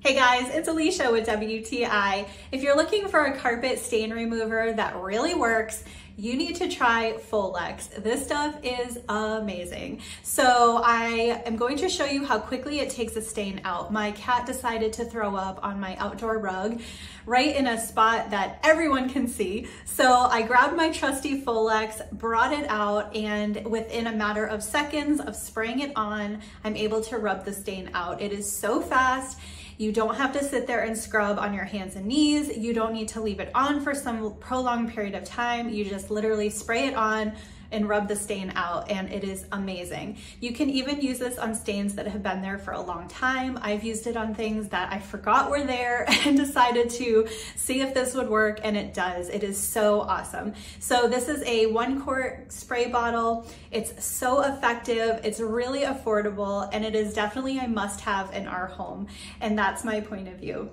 Hey guys, it's Alicia with WTI. If you're looking for a carpet stain remover that really works, you need to try FOLEX. This stuff is amazing. So I am going to show you how quickly it takes a stain out. My cat decided to throw up on my outdoor rug right in a spot that everyone can see. So I grabbed my trusty FOLEX, brought it out, and within a matter of seconds of spraying it on, I'm able to rub the stain out. It is so fast. You don't have to sit there and scrub on your hands and knees. You don't need to leave it on for some prolonged period of time. You just literally spray it on and rub the stain out, and it is amazing. You can even use this on stains that have been there for a long time. I've used it on things that I forgot were there and decided to see if this would work, and it does. It is so awesome. So this is a 1 quart spray bottle. It's so effective, it's really affordable, and it is definitely a must-have in our home. And that's my point of view.